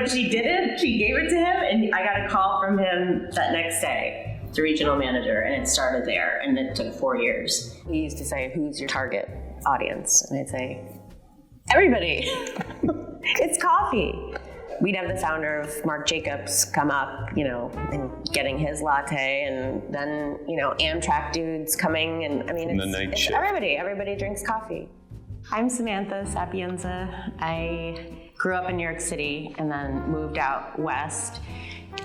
when she did it, she gave it to him, and I got a call from him that next day, the regional manager, and it started there, and it took 4 years. He used to say, "Who's your target audience?" And I'd say, "Everybody." It's coffee. We'd have the founder of Marc Jacobs come up, and getting his latte, and then, Amtrak dudes coming, and it's everybody drinks coffee. I'm Samantha Sapienza. I grew up in New York City and then moved out west,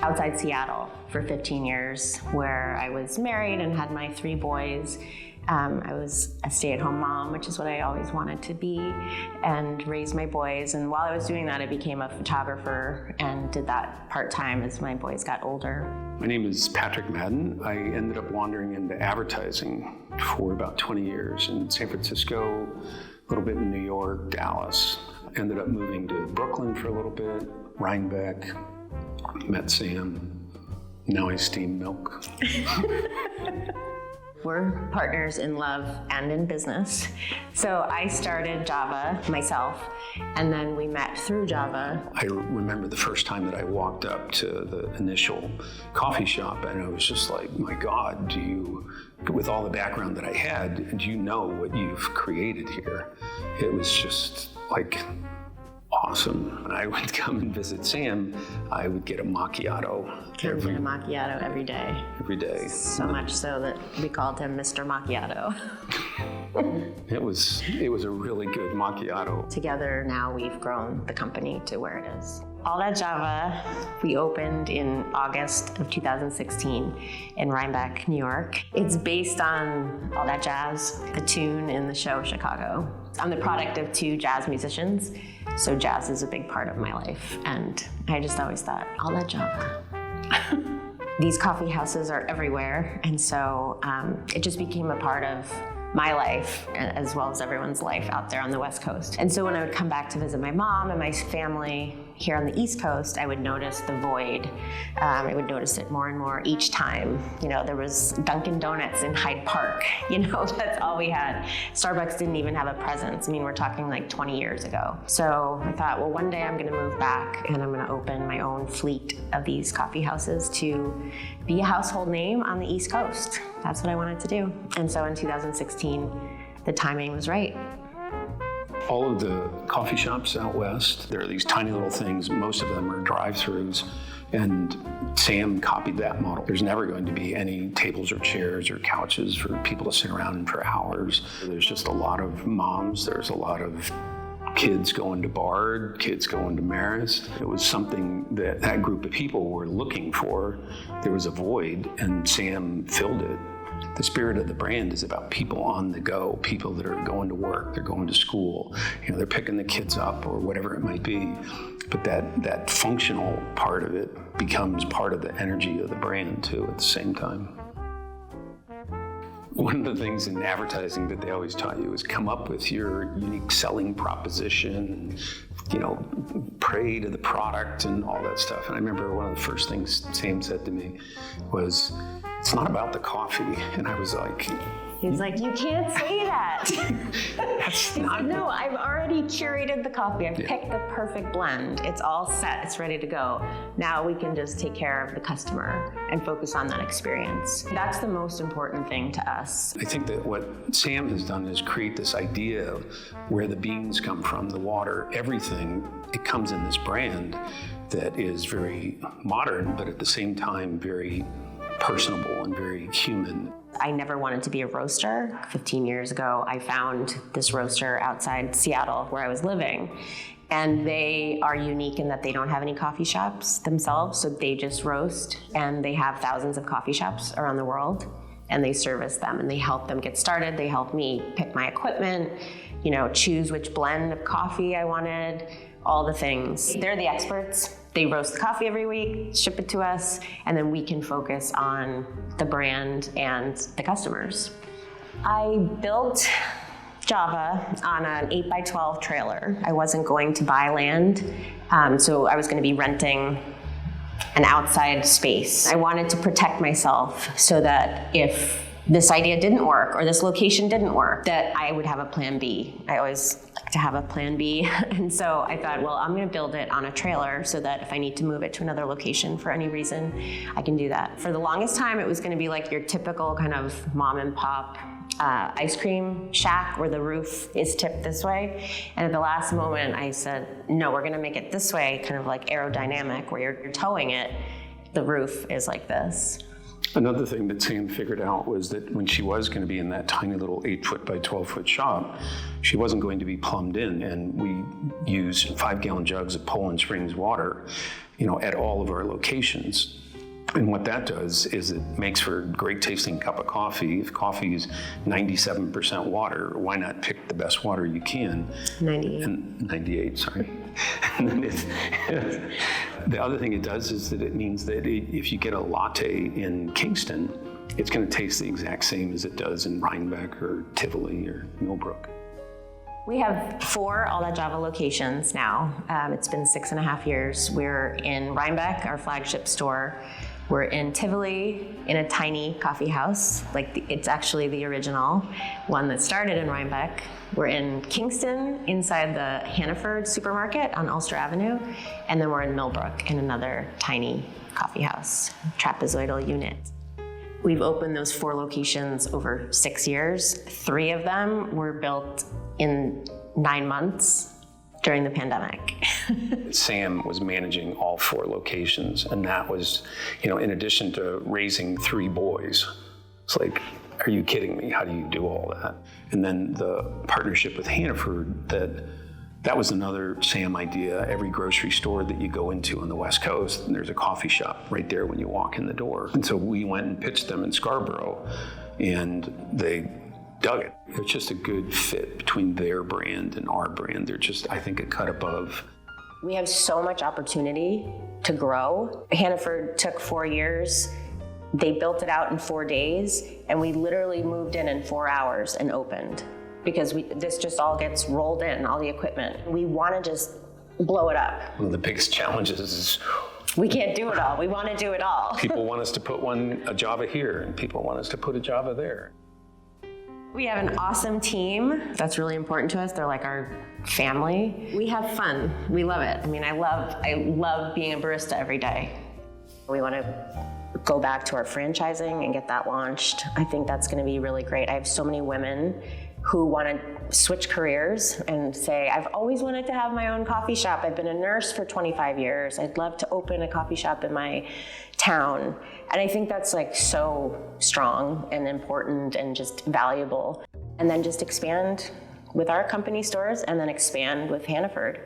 outside Seattle for 15 years, where I was married and had my 3 boys. I was a stay-at-home mom, which is what I always wanted to be, and raised my boys. And while I was doing that, I became a photographer and did that part-time as my boys got older. My name is Patrick Madden. I ended up wandering into advertising for about 20 years in San Francisco, a little bit in New York, Dallas. Ended up moving to Brooklyn for a little bit, Rhinebeck, met Sam. Now I steam milk. We're partners in love and in business. So I started Java myself, and then we met through Java. I remember the first time that I walked up to the initial coffee shop, and I was just like, my God, with all the background that I had, do you know what you've created here? It was just like awesome. When I would come and visit Sam, I would get a macchiato. Every day. Every day. So much so that we called him Mr. Macchiato. It was a really good macchiato. Together now we've grown the company to where it is. All That Java, we opened in August of 2016 in Rhinebeck, New York. It's based on All That Jazz, the tune in the show Chicago. I'm the product of 2 jazz musicians, so jazz is a big part of my life, and I just always thought, All That Java. These coffee houses are everywhere, and so it just became a part of my life as well as everyone's life out there on the West Coast. And so when I would come back to visit my mom and my family here on the East Coast, I would notice the void. I would notice it more and more each time. There was Dunkin' Donuts in Hyde Park. That's all we had. Starbucks didn't even have a presence. We're talking like 20 years ago. So I thought, well, one day I'm gonna move back and I'm gonna open my own fleet of these coffee houses to be a household name on the East Coast. That's what I wanted to do. And so in 2016, the timing was right. All of the coffee shops out west, there are these tiny little things. Most of them are drive-throughs, and Sam copied that model. There's never going to be any tables or chairs or couches for people to sit around for hours. There's just a lot of moms. There's a lot of kids going to Bard, kids going to Marist. It was something that group of people were looking for. There was a void, and Sam filled it. The spirit of the brand is about people on the go, people that are going to work, they're going to school, they're picking the kids up or whatever it might be. But that functional part of it becomes part of the energy of the brand too at the same time. One of the things in advertising that they always taught you is come up with your unique selling proposition, pray to the product and all that stuff. And I remember one of the first things Sam said to me was, "It's not about the coffee." And I was like, He's like, "You can't say that." That's not. No, I've already curated the coffee. I've picked the perfect blend. It's all set. It's ready to go. Now we can just take care of the customer and focus on that experience. That's the most important thing to us. I think that what Sam has done is create this idea of where the beans come from, the water, everything. It comes in this brand that is very modern, but at the same time very personable and very human. I never wanted to be a roaster. 15 years ago, I found this roaster outside Seattle where I was living. And they are unique in that they don't have any coffee shops themselves, so they just roast. And they have thousands of coffee shops around the world, and they service them and they help them get started. They help me pick my equipment, choose which blend of coffee I wanted, all the things. They're the experts. They roast the coffee every week, ship it to us, and then we can focus on the brand and the customers. I built Java on an 8x12 trailer. I wasn't going to buy land, so I was going to be renting an outside space. I wanted to protect myself so that if this idea didn't work or this location didn't work, that I would have a plan B. I always like to have a plan B. And so I thought, well, I'm gonna build it on a trailer so that if I need to move it to another location for any reason, I can do that. For the longest time, it was gonna be like your typical kind of mom and pop ice cream shack where the roof is tipped this way. And at the last moment, I said, no, we're gonna make it this way, kind of like aerodynamic, where you're towing it, the roof is like this. Another thing that Sam figured out was that when she was going to be in that tiny little 8-foot by 12-foot shop, she wasn't going to be plumbed in. And we use 5-gallon jugs of Poland Springs water, at all of our locations. And what that does is it makes for a great tasting cup of coffee. If coffee is 97% water, why not pick the best water you can? 98, sorry. And then the other thing it does is that it means that if you get a latte in Kingston, it's going to taste the exact same as it does in Rhinebeck or Tivoli or Millbrook. We have 4 All That Java locations now. It's been 6.5 years. We're in Rhinebeck, our flagship store. We're in Tivoli, in a tiny coffee house. It's actually the original one that started in Rhinebeck. We're in Kingston, inside the Hannaford supermarket on Ulster Avenue. And then we're in Millbrook, in another tiny coffee house, trapezoidal unit. We've opened those 4 locations over 6 years. 3 of them were built in 9 months during the pandemic. Sam was managing all 4 locations, and that was, in addition to raising 3 boys. It's like, are you kidding me? How do you do all that? And then the partnership with Hannaford, that was another Sam idea. Every grocery store that you go into on the West Coast, and there's a coffee shop right there when you walk in the door. And so we went and pitched them in Scarborough, and they dug it. It's just a good fit between their brand and our brand. They're just, I think, a cut above. We have so much opportunity to grow. Hannaford took 4 years. They built it out in 4 days, and we literally moved in 4 hours and opened, because this just all gets rolled in, all the equipment. We want to just blow it up. One of the biggest challenges is we can't do it all. We want to do it all. People want us to put a Java here, and people want us to put a Java there. We have an awesome team. That's really important to us. They're like our family. We have fun. We love it. I mean, I love being a barista every day. We want to go back to our franchising and get that launched. I think that's going to be really great. I have so many women who want to switch careers and say, I've always wanted to have my own coffee shop. I've been a nurse for 25 years. I'd love to open a coffee shop in my town. And I think that's so strong and important and just valuable. And then just expand with our company stores and then expand with Hannaford.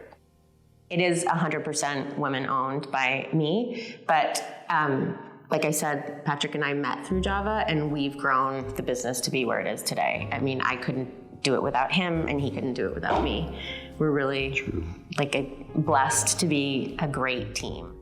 It is 100% women owned by me, but like I said, Patrick and I met through Java, and we've grown the business to be where it is today. I mean, I couldn't do it without him, and he couldn't do it without me. We're really blessed to be a great team.